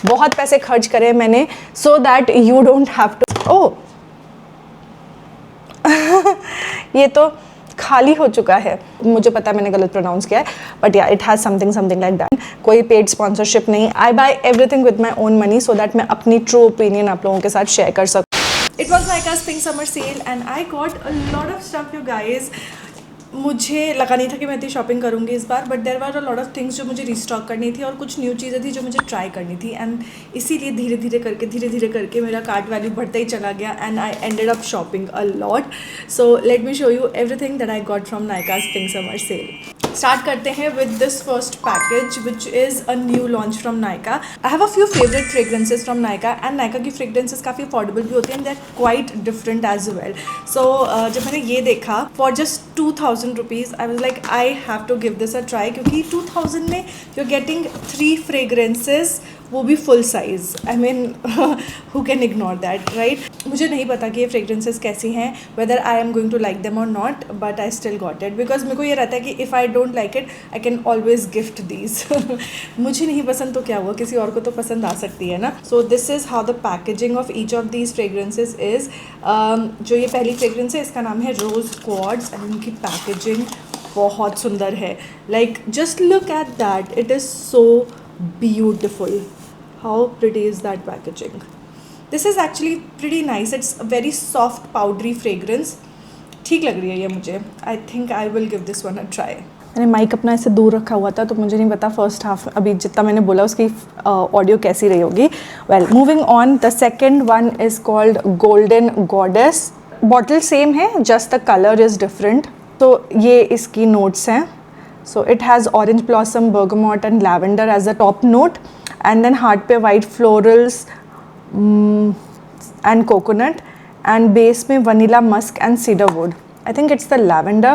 बहुत पैसे खर्च करे मैंने so that you don't have to. Oh ये तो खाली हो चुका है, मुझे पता है मैंने गलत प्रोनाउंस किया है, but ya it has something like that. कोई पेड स्पॉन्सरशिप नहीं, I buy everything with my own money so that मैं अपनी ट्रू ओपिनियन आप लोगों के साथ शेयर कर सकूँ। It was Nykaa Spring Summer Sale and I got a lot of stuff you guys। मुझे लगा नहीं था कि मैं इतनी शॉपिंग करूँगी इस बार, but there were a lot of things जो मुझे रिस्टॉक करनी थी और कुछ न्यू चीज़ें थी जो मुझे ट्राई करनी थी, एंड इसीलिए धीरे धीरे करके मेरा कार्ट वैल्यू बढ़ता ही चला गया and I ended up shopping a lot. So let me show you everything that I got from Nykaa Spring Summer Sale। Start करते हैं with this first package which is a new launch from Nykaa। I have a few favourite fragrances from Nykaa and Nykaa की fragrances काफ़ी affordable भी होती हैं and they are quite different as well. So जब मैंने ये देखा for just 2000 rupees I was like I have to give this a try, क्योंकि 2000 में यू आर गेटिंग 3 फ्रेग्रेंसेज, वो भी full size. I mean who can ignore that right. मुझे नहीं पता कि ये फ्रेग्रेंसेज कैसी हैं, whether I am going to like them और not, but I still got it because मेरे को ये रहता है कि if I don't like it I can always gift these. मुझे नहीं पसंद तो क्या हुआ, किसी और को तो पसंद आ सकती है ना। सो this is how the packaging of each of these fragrances is. जो ये पहली फ्रेग्रेंस है इसका नाम है रोज़ क्वार्ट्ज एंड इनकी पैकेजिंग बहुत सुंदर है। Like just look at that, it is so beautiful. How pretty is that packaging? This is actually pretty nice. It's a very soft powdery fragrance. ठीक लग रही है ये मुझे। I think I will give this one a try. मैंने mic अपना ऐसे दूर रखा हुआ था तो मुझे नहीं पता फर्स्ट हाफ अभी जितना मैंने बोला उसकी ऑडियो कैसी रही होगी। Well moving on, the second one is called golden goddess. Bottle same है, just the colour is different. तो ये इसकी नोट्स हैं। So it has orange blossom, bergamot and lavender as the top note, and then heart पे white florals and coconut, and base में vanilla musk and cedarwood. I think it's the lavender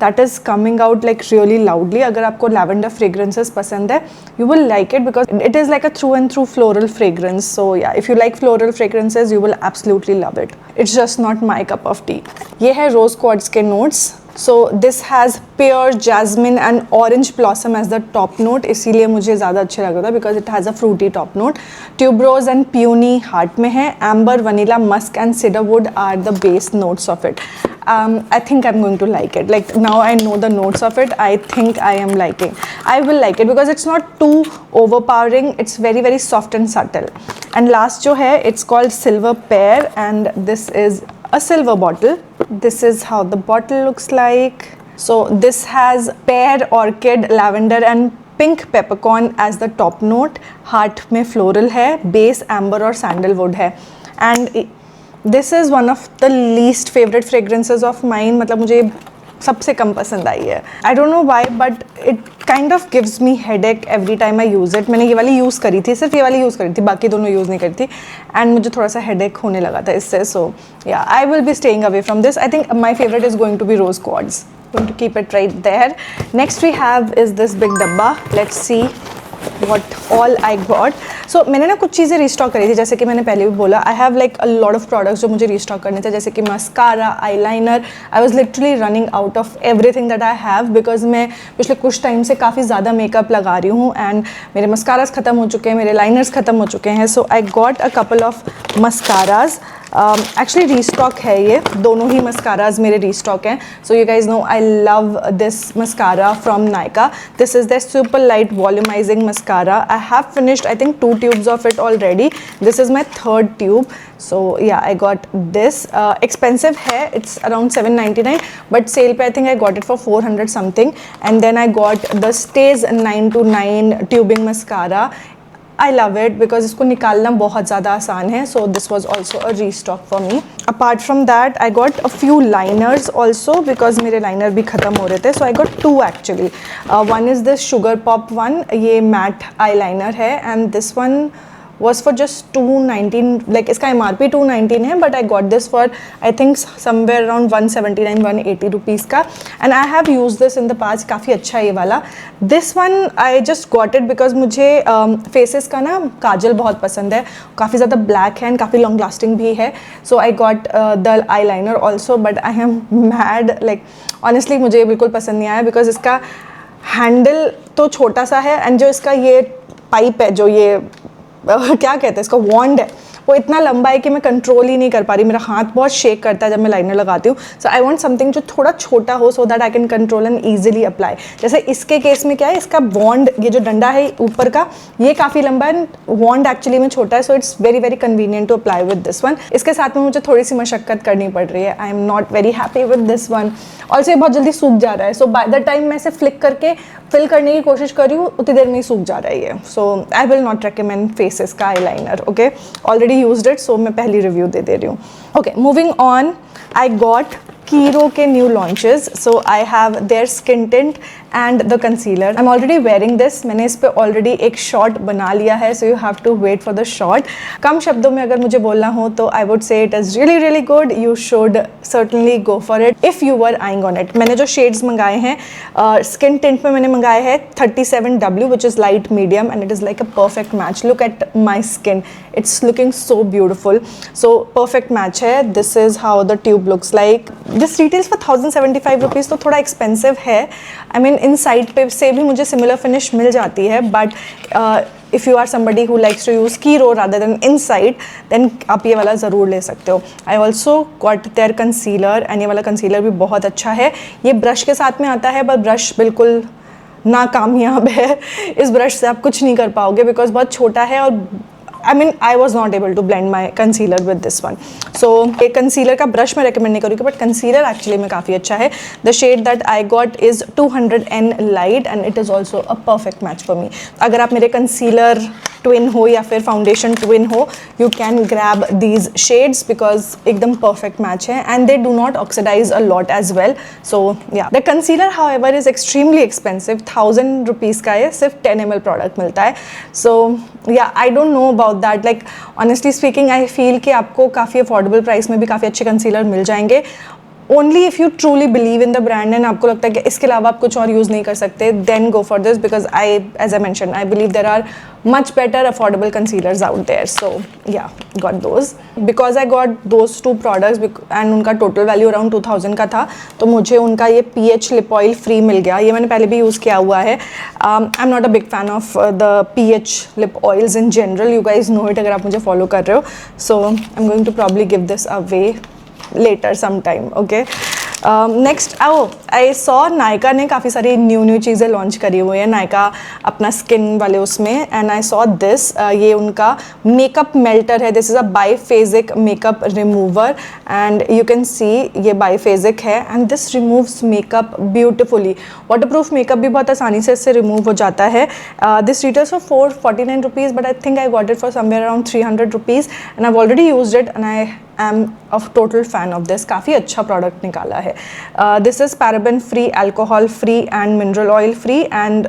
that is coming out like really loudly. अगर आपको lavender fragrances पसंद है you will like it because it is like a through and through floral fragrance. So yeah, if you like floral fragrances you will absolutely love it. It's just not my cup of tea. ये है rose quartz के notes. So this has pear, jasmine and orange blossom as the top note, इसीलिए मुझे ज़्यादा अच्छे लग रहा था because it has a fruity top note. Tuberose and peony heart में है. Amber, vanilla, musk and cedarwood are the base notes of it. I think I'm going to like it. Like now I know the notes of it. I think I am liking. I will like it because it's not too overpowering. It's very very soft and subtle. And last जो है it's called silver pear and this is a silver bottle. This is how the bottle looks like. So this has pear, orchid, lavender and pink peppercorn as the top note. Heart में floral है, base amber और sandalwood है. And this is one of the least favorite fragrances of mine. मतलब मुझे सबसे कम पसंद आई है। आई don't know Y but it kind of gives me headache every time I use it. मैंने ये वाली यूज़ करी थी, सिर्फ ये वाली यूज़ करी थी, बाकी दोनों यूज़ नहीं करी थी एंड मुझे थोड़ा सा हेडेक होने लगा था इससे। So ya I will be staying away from this. I think my favourite is going to be rose quartz. Going to keep it right there. Next we have is this big डब्बा। लेट्स सी what all I got. So मैंने ना कुछ चीज़ें restock करी थी, जैसे कि मैंने पहले भी बोला I have like a lot of products जो मुझे रीस्टॉक करने थे, जैसे कि mascara, eyeliner. I was literally running out of everything that I have because मैं पिछले कुछ टाइम से काफ़ी ज़्यादा मेकअप लगा रही हूँ एंड मेरे मस्काराज ख़त्म हो चुके हैं, मेरे लाइनर्स ख़त्म हो चुके हैं। So I got a couple of mascaras. Actually restock है, ये दोनों ही मस्काराज मेरे रीस्टॉक हैं। So you guys know I love this mascara from Nykaa. This is their super light volumizing mascara. I have finished I think 2 tubes of it already. This is my 3rd tube. So yeah, I got this. Expensive है, it's around 799 but sale पे I think I got it for 400 something. And then I got the Stays 929 tubing mascara. I love it because इसको निकालना बहुत ज़्यादा आसान है. So this was also a restock for me. Apart from that, I got a few liners also because मेरे liner भी ख़त्म हो रहे थे. So I got 2 actually. One is this Sugar Pop one. ये matte eyeliner है and this one was for just 219. Like इसका MRP 219 है but I got this for I think somewhere around 179-180 rupees का. And I have used this in the past. काफ़ी अच्छा है ये वाला. This one I just got it because मुझे faces का ना काजल बहुत पसंद है, काफ़ी ज़्यादा black है and काफ़ी long lasting भी है. So I got the eyeliner also but I am mad like honestly मुझे ये बिल्कुल पसंद नहीं आया because इसका हैंडल तो छोटा सा है एंड जो इसका ये पाइप है जो ये क्या कहते हैं इसको, वॉन्ड है, वो इतना लंबा है कि मैं कंट्रोल ही नहीं कर पा रही, मेरा हाथ बहुत शेक करता है जब मैं लाइनर लगाती हूँ. सो आई वांट समथिंग जो थोड़ा छोटा हो so that I can control and easily apply. जैसे इसके केस में क्या है, इसका वॉन्ड, ये जो डंडा है ऊपर का, ये काफ़ी लंबा है, वॉन्ड एक्चुअली में छोटा है, so it's very very convenient to apply with this one. इसके साथ में मुझे थोड़ी सी मशक्कत करनी पड़ रही है. I am not very happy with this one. Also ये बहुत जल्दी सूख जा रहा है, सो बाय द टाइम मैं इसे फ्लिक करके फिल करने की कोशिश कर रही हूँ उतनी देर में ही सूख जा रहा है ये. So I will not recommend Faces का eyeliner. Okay, already used it, so मैं पहली रिव्यू दे रही हूँ. Okay, moving on, I got Kiro के new launches. So I have their skin tint and the concealer. I'm already wearing this. मैंने इस पे already एक shot बना लिया है, so you have to wait for the shot. कम शब्दों में अगर मुझे बोलना हो तो I would say it is really really good. You should certainly go for it if you were eyeing on it. मैंने जो shades मंगाए हैं, skin tint में मैंने मंगाए हैं 37W, which is light medium, and it is like a perfect match. Look at my skin. It's looking so beautiful. So perfect match है. This is how the tube looks like. This retails for 1075 rupees, तो थोड़ा expensive है. I mean in side पे से भी मुझे similar finish मिल जाती है, but if you are somebody who likes to use Kiro rather than inside, then आप ये वाला ज़रूर ले सकते हो. I also got their concealer, and ये वाला कंसीलर भी बहुत अच्छा है. ये ब्रश के साथ में आता है, पर ब्रश बिल्कुल नाकामयाब है. इस ब्रश से आप कुछ नहीं कर पाओगे बिकॉज बहुत छोटा है, और I mean, I was not able to blend my concealer with this one. So, ये concealer का brush मैं recommend नहीं करूँगी, but concealer actually में काफ़ी अच्छा है. The shade that I got is 200N light, and it is also a perfect match for me. अगर आप मेरे concealer twin हो या फिर foundation twin हो, you can grab these shades because एकदम perfect match है, and they do not oxidize a lot as well. So yeah, the concealer however is extremely expensive. 1000 rupees का है, सिर्फ 10 ml product मिलता है. So yeah, I don't know about that. Like honestly speaking, I feel कि आपको काफ़ी affordable price में भी काफ़ी अच्छे concealer मिल जाएंगे. Only if you truly believe in the brand and आपको लगता है कि इसके अलावा आप कुछ और यूज़ नहीं कर सकते, then go for this, because as I mentioned, I believe there are much better affordable concealers out there. So yeah, got those. Because I got those two products and उनका total value around 2000 का था, तो मुझे उनका ये PH lip oil free मिल गया. ये मैंने पहले भी यूज़ किया हुआ है. I'm not a big fan of the PH lip oils in general. You guys know it अगर आप मुझे follow कर रहे हो. So I'm going to probably give this away later sometime. Okay, next I saw Nykaa ने काफ़ी सारी new चीज़ें लॉन्च करी हुई है. Nykaa अपना स्किन वाले उसमें, and I saw this. ये उनका मेकअप मेल्टर है. This is a biphasic makeup remover, and you can see ये biphasic है, and this removes makeup beautifully. Waterproof makeup भी बहुत आसानी से इससे remove हो जाता है. This retails for 449 rupees, but I think I got it for somewhere around 300 rupees, and I've already used it, and I am a total fan of this. काफ़ी अच्छा product निकाला है. This is paraben free, alcohol free and mineral oil free, and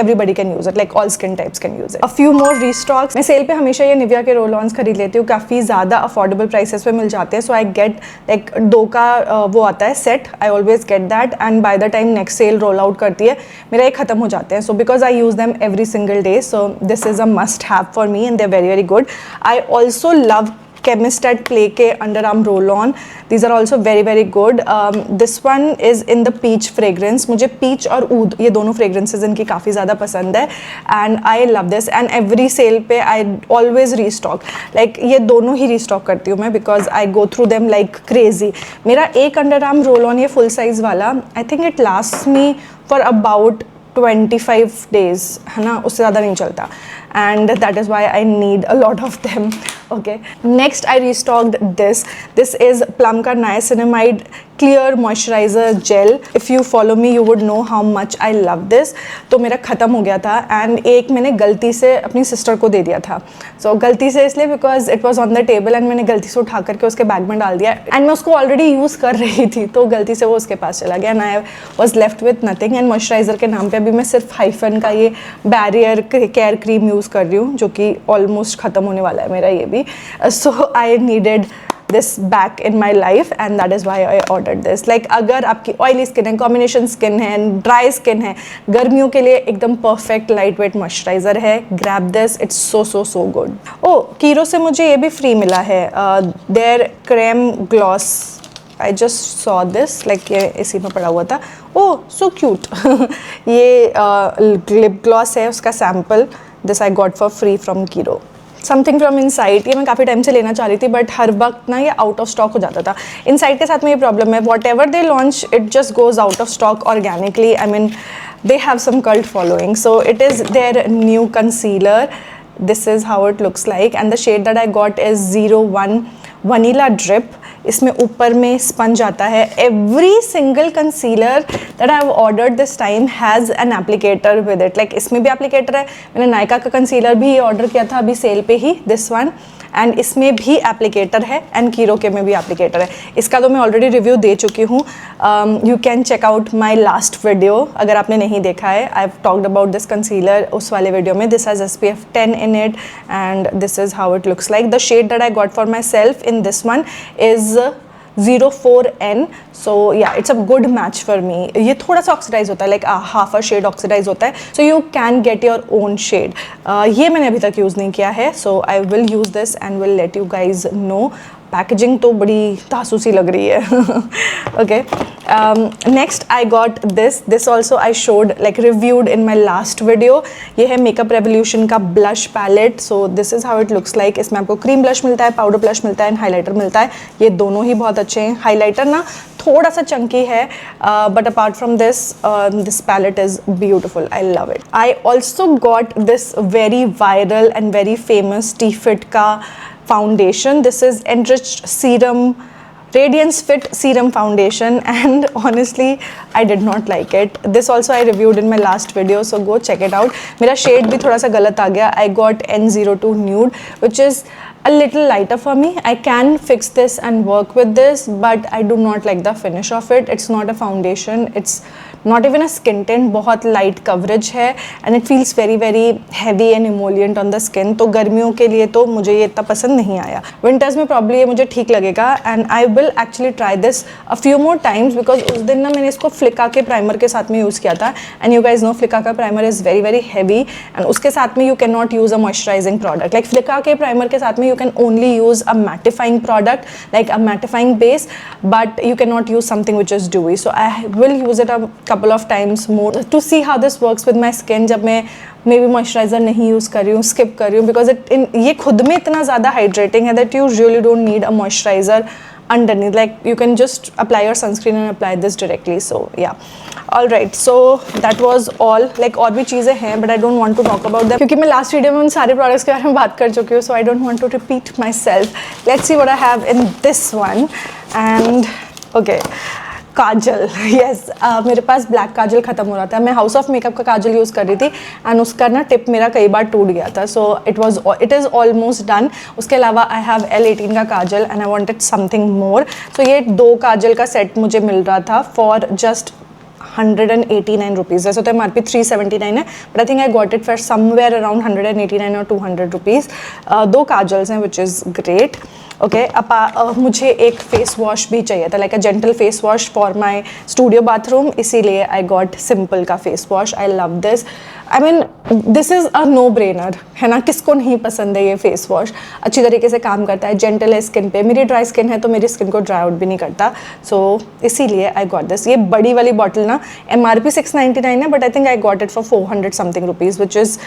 everybody can use it, like all skin types can use it. A few more restocks. मैं cell पे हमेशा ये Nivea के role ऑन्स खरीद लेती हूँ, काफ़ी ज़्यादा अफोर्डेबल प्राइसेस पे मिल जाते हैं. सो आई गेट लाइक 2 का वो आता है set. I always get that, and by the time next sale roll out करती है मेरा ये ख़त्म हो जाते हैं. So because I use them every single day, so this is a must have for me, and they are very very good. I also love Chemist at Play के underarm roll-on. These are also very very good. This one is in the peach fragrance. मुझे peach और oud ये दोनों fragrances इनकी काफ़ी ज़्यादा पसंद है, and I love this. And every sale पे I always restock. Like ये दोनों ही restock करती हूँ मैं, because I go through them like crazy. मेरा एक underarm roll-on ये full size वाला, I think it lasts me for about 25 days, है ना, उससे ज़्यादा नहीं चलता, and that is why I need a lot of them. Okay, next I restocked this. This is Plum का niacinamide clear moisturizer gel. If you follow me, you would know how much I love this. तो मेरा ख़त्म हो गया था, and एक मैंने गलती से अपनी सिस्टर को दे दिया था. So गलती से इसलिए because it was on the table, and मैंने गलती से उठा करके उसके बैग में डाल दिया, and मैं उसको already यूज़ कर रही थी, तो गलती से वो उसके पास चला गया, and I was left with nothing. And moisturizer के नाम पे अभी मैं सिर्फ हाइफन का ये बैरियर केयर क्रीम यूज़ कर रही हूँ, जो कि ऑलमोस्ट ख़त्म होने वाला है मेरा ये भी. So I needed this back in my life, and that is why I ordered this. Like अगर आपकी oily skin है, combination skin है, dry skin है, गर्मियों के लिए एकदम perfect lightweight moisturizer है. Grab this, it's so good. Oh, Kiro से मुझे ये भी free मिला है, their creme gloss. I just saw this, like ये इसी में पड़ा हुआ था. Oh, so cute. ये lip gloss है, उसका sample. This I got for free from Kiro. Something from insight, ये मैं काफ़ी टाइम से लेना चाह रही थी बट हर वक्त ना ये आउट ऑफ स्टॉक हो जाता था। इनसाइट के साथ में ये प्रॉब्लम है, what ever they launch it just goes out of stock organically. I mean they have some cult following. So it is their new concealer. This is how it looks like and the shade that I got is 01 Vanilla Drip. इसमें ऊपर में sponge आता है। Every single concealer that I have ordered this time has an applicator with it. Like इसमें भी applicator है, मैंने नायका का concealer भी ऑर्डर किया था अभी सेल पे ही, this one, एंड इसमें भी एप्लीकेटर है एंड कीरो के में भी एप्लीकेटर है। इसका तो मैं ऑलरेडी रिव्यू दे चुकी हूँ, you can check out my last video अगर आपने नहीं देखा है। I have talked about this concealer उस वाले वीडियो में। This has SPF 10 in it and this is how it looks like. The shade that I got for myself in this one is 04N, so yeah, it's a good match for me. ये थोड़ा सा oxidise होता है, like half a shade oxidise होता है, so you can get your own shade. ये मैंने अभी तक यूज़ नहीं किया है, so I will use this and will let you guys know. Packaging तो बड़ी तासूसी लग रही है। Okay, next I got this also I showed like reviewed in my last video. ये है मेकअप रेवोल्यूशन का blush palette. So this is how it looks like. इसमें आपको क्रीम ब्लश मिलता है, पाउडर ब्लश मिलता है एंड हाईलाइटर मिलता है। ये दोनों ही बहुत अच्छे हैं। हाईलाइटर ना थोड़ा सा चंकी है but apart from this palette is beautiful, I love it. I also got this very viral and very famous टी-फिट का foundation. This is enriched serum Radiance Fit Serum Foundation and honestly I did not like it. This also I reviewed in my last video, so go check it out. मेरा shade भी थोड़ा सा गलत आ गया. I got N02 Nude which is a little lighter for me. I can fix this and work with this but I do not like the finish of it. It's not a foundation, it's not even a skin tint. बहुत light coverage है and it feels very very heavy and emollient on the skin. तो गर्मियों के लिए तो मुझे ये इतना पसंद नहीं आया. Winters में probably ये मुझे ठीक लगेगा and I will actually try this a few more times because उस दिन ना मैंने इसको फ्लिका के प्राइमर के साथ में यूज़ किया था and you guys know फ्लिका का primer is very very heavy and उसके साथ में you cannot use a moisturizing product. Like फ्लिका के प्राइमर के साथ में you can only use a mattifying product like a mattifying base but you cannot use something which is dewy. So I will use it a couple of times more to see how this works with my skin जब मैं may be moisturiser नहीं use कर रही हूँ, skip कर रही हूँ because ये खुद में इतना ज़्यादा हाइड्रेटिंग है that you really don't need a moisturiser underneath. Like you can just apply your sunscreen and apply this directly. So yeah, all right, so that was all. Like और भी चीज़ें हैं but I don't want to talk about them क्योंकि मैं last video में उन सारे products के बारे में बात कर चुकी हूँ, so I don't want to repeat myself. Let's see what I have in this one. And okay, Kajal, yes मेरे पास ब्लैक काजल ख़त्म हो रहा था. मैं हाउस ऑफ मेकअप का काजल यूज़ कर रही थी एंड उसका ना टिप मेरा कई बार टूट गया था. So it is almost done. उसके अलावा आई हैव L18 का kajal and I wanted something more. So ये 2 काजल का सेट मुझे मिल रहा था फॉर जस्ट 189 रुपीज़. वैसे तो MRP 379 है but I think I got it for somewhere around 189 और 200 रुपीज़. 2 काजल्स हैं विच इज़ ग्रेट. ओके, मुझे एक फेस वॉश भी चाहिए था, like a gentle face wash for my studio bathroom, इसीलिए आई गॉट सिंपल का face wash. I love this. I mean this is a no brainer, है ना. किसको नहीं पसंद है ये फेस वॉश. अच्छी तरीके से काम करता है, जेंटल है स्किन पे. मेरी ड्राई स्किन है तो मेरी स्किन को ड्राई आउट भी नहीं करता. सो इसीलिए आई गॉट दिस. ये बड़ी वाली बॉटल ना MRP 699 है but I think I got it for 400 something rupees which is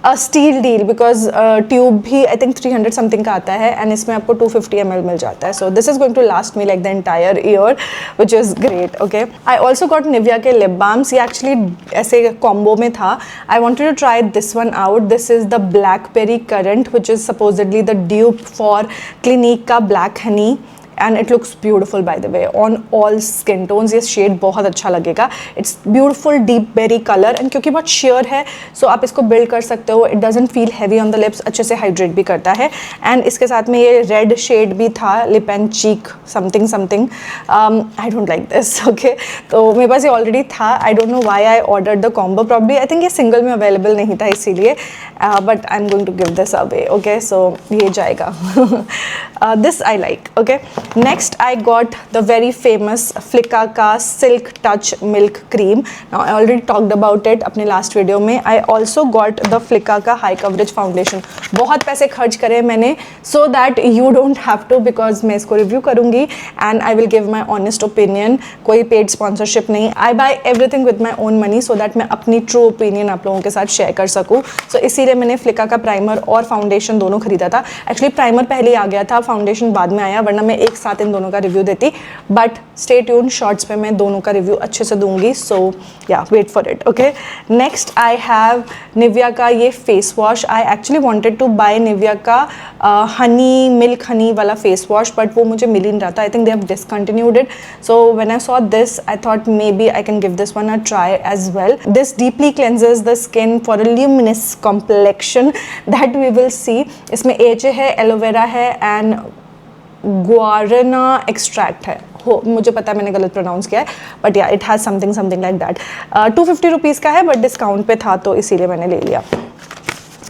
a steal deal because tube भी आई थिंक 300 समथिंग का आता है एंड इसमें आपको 250 ml मिल जाता है. So this is going to last me like the entire year which is great. Okay, I also got Nivea के लिप बाम्स. ये एक्चुअली ऐसे कॉम्बो में था. I wanted to try this one out. This is the blackberry current which is supposedly the dupe for Clinique का black honey and it looks beautiful by the way on all skin tones. ये shade बहुत अच्छा लगेगा. It's beautiful deep berry colour and क्योंकि बहुत share है सो आप इसको बिल्ड कर सकते हो. It doesn't feel heavy on the lips, अच्छे से हाइड्रेट भी करता है. एंड इसके साथ में ये रेड शेड भी था, lip and cheek something something. I don't like this. Okay, तो मेरे पास ये ऑलरेडी था. I don't know why I order the combo. Probably I think ये सिंगल में अवेलेबल नहीं था इसीलिए, but I am going to give this away. Okay, so ये जाएगा. This I like. Okay, Next, I got the very famous Flicka का Silk Touch Milk Cream. Now, I already talked about it अपने last video में. I also got the Flicka का High Coverage Foundation. बहुत पैसे खर्च करे मैंने so that you don't have to, because मैं इसको review करूँगी and I will give my honest opinion. कोई paid sponsorship नहीं. I buy everything with my own money so that मैं अपनी true opinion आप लोगों के साथ share कर सकूँ. So इसीलिए मैंने Flicka का primer और foundation दोनों खरीदा था. Actually primer पहले आ गया था, foundation बाद में आया, वरना मैं एक साथ इन दोनों का रिव्यू देती. बट स्टे ट्यून, शॉर्ट्स पे मैं दोनों का रिव्यू अच्छे से दूंगी. So yeah wait for it. Okay, next I have Nivea का ये face wash. I actually wanted to buy Nivea का हनी मिल्क हनी वाला फेस वॉश, बट वो मुझे मिल ही नहीं रहा था. I think they have discontinued it. So when I saw this I thought maybe I can give this one a try as well. This deeply cleanses the skin for a luminous complexion that we will see. इसमें एचे है, aloe vera है and गुआरना extract है. हो मुझे पता है मैंने गलत प्रोनाउंस किया है, but ya it has something like that. 250 rupees का है, बट डिस्काउंट पे था तो इसीलिए मैंने ले लिया.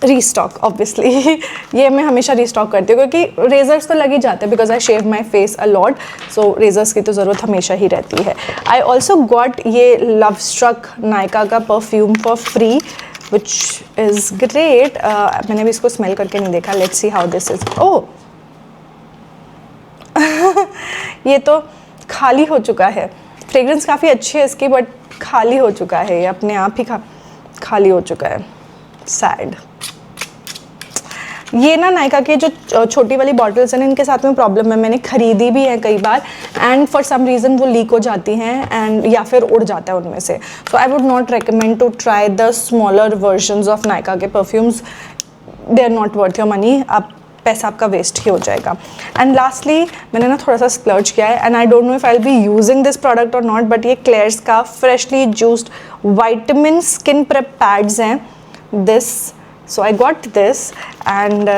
रीस्टॉक ऑब्वियसली ये मैं हमेशा रीस्टॉक करती हूँ क्योंकि रेजर्स तो लग ही जाते हैं because I shave my face a lot. So razors की तो ज़रूरत हमेशा ही रहती है. आई ऑल्सो गॉट ये लव स्ट्रक नायका का perfume for free which is great. मैंने भी इसको स्मेल करके नहीं देखा. Let's see how this is. ओह ये तो खाली हो चुका है. फ्रेग्रेंस काफ़ी अच्छी है इसकी, बट खाली हो चुका है. ये अपने आप ही खाली हो चुका है. सैड. ये ना नायका के जो छोटी वाली बॉटल्स हैं इनके साथ में प्रॉब्लम है. मैंने खरीदी भी है कई बार एंड फॉर सम रीज़न वो लीक हो जाती हैं एंड या फिर उड़ जाता है उनमें से. So I would not recommend to try the smaller versions of Nykaa के perfumes. They are not worth your money. आप पैसा आपका वेस्ट ही हो जाएगा. एंड लास्टली मैंने ना थोड़ा सा स्प्लर्ज किया है and I don't know if I will be using this product और नॉट, बट ये क्लेयर्स का freshly juiced vitamin skin prep pads हैं. This so I got this and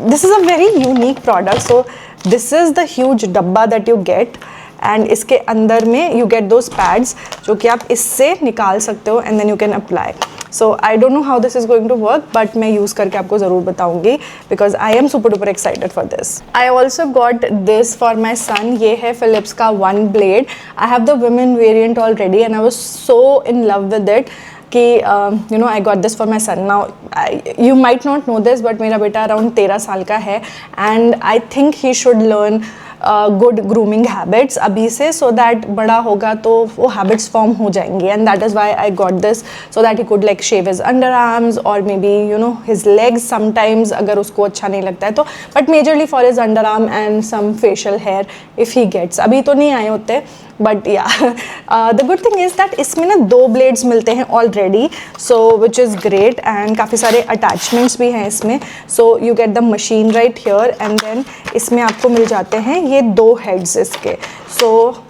this is a very unique product. So this is the huge डब्बा that you get and इसके अंदर में you get those pads जो कि आप इससे निकाल सकते हो and then you can apply. So I don't know how this is going to work, but मैं यूज़ करके आपको ज़रूर बताऊंगी because I am super duper excited for this. I also got this for my son. ये है Philips का one blade. I have the women variant already and I was so in love with it कि you know I got this for my sun. Now you might not know this, but मेरा बेटा around 13 साल का है and I think he should learn good grooming habits अभी से, so that बड़ा होगा तो वो हैबिट्स फॉर्म हो जाएंगी. And that is why I got this so that he could like shave his underarms और maybe you know his legs sometimes अगर उसको अच्छा नहीं लगता है तो, but majorly for his underarm and some facial hair if he gets. अभी तो नहीं आए होते, but yeah the good thing is that इसमें ना 2 ब्लेड्स मिलते हैं already, so which is great. And काफ़ी सारे अटैचमेंट्स भी हैं इसमें. So you get the machine right here and then इसमें आपको मिल जाते हैं ये 2 हेड्स इसके. सो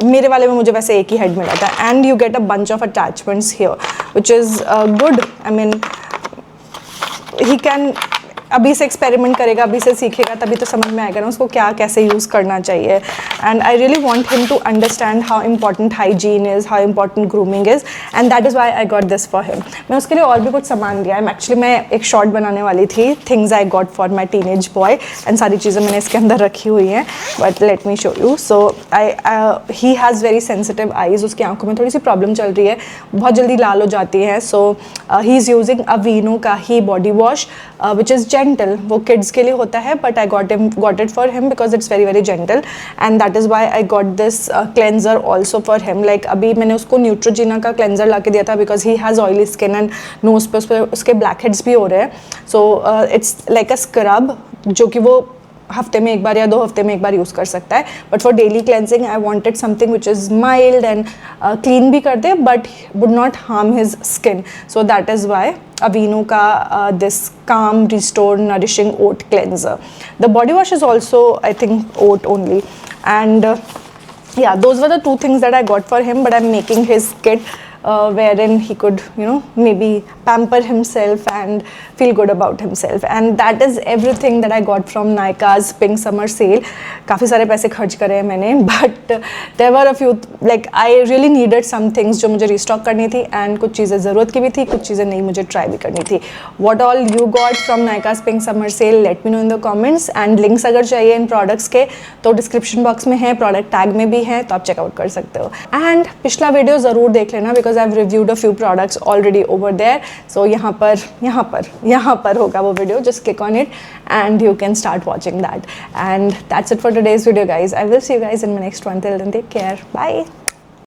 मेरे वाले में मुझे वैसे एक ही हेड मिला था and you get a bunch of attachments here which is good. I mean he can अभी से एक्सपेरिमेंट करेगा, अभी से सीखेगा, तभी तो समझ में आएगा ना उसको क्या कैसे यूज़ करना चाहिए. And I really want him to understand how important hygiene is, how important grooming is, and that is why I got this for him. मैं उसके लिए और भी कुछ सामान लिया है. एक्चुअली मैं एक शॉर्ट बनाने वाली थी, things I got for my teenage boy, and सारी चीज़ें मैंने इसके अंदर रखी हुई हैं, but let me show you. So he has very sensitive eyes. उसकी आंखों में थोड़ी सी प्रॉब्लम चल रही है, बहुत जल्दी लाल हो जाती है. सो ही इज़ यूजिंग अवीनो का ही body wash which is gentle. वो किड्स के लिए होता है, but I got it for him because it's very very gentle and that is why I got this cleanser also for him. Like अभी मैंने उसको न्यूट्रोजिना का क्लेंजर ला के दिया था because he has oily skin and nose पे उसके blackheads भी हो रहे हैं. So it's like a scrub जो कि वो हफ्ते में एक बार या 2 हफ्ते में एक बार यूज़ कर सकता है. But for daily cleansing I wanted something which is mild and clean भी कर दे but would not harm his skin. So that is why Aveeno का this calm restore nourishing oat cleanser. The body wash is also I think oat only, and yeah, those were the 2 things that I got for him, but I'm making his kit wherein he could, you know, maybe pamper himself and feel good about himself. And that is everything that I got from Nykaa's Pink Summer Sale. काफ़ी सारे पैसे खर्च करे हैं मैंने, but there were a few, like I really needed some things जो मुझे restock करनी थी, and कुछ चीज़ें ज़रूरत की भी थी, कुछ चीज़ें नहीं मुझे try भी करनी थी. What all you got from Nykaa's Pink Summer Sale, let me know in the comments. And links अगर चाहिए इन products के तो description box में है, product tag में भी है, तो आप check out कर सकते हो. And पिछला वीडियो ज़रूर देख लेना because I've reviewed a few products already over there. So यहाँ पर होगा वो video. Just click on it and you can start watching that. And that's it for today's video, guys. I will see you guys in my next one. Till then, take care. Bye.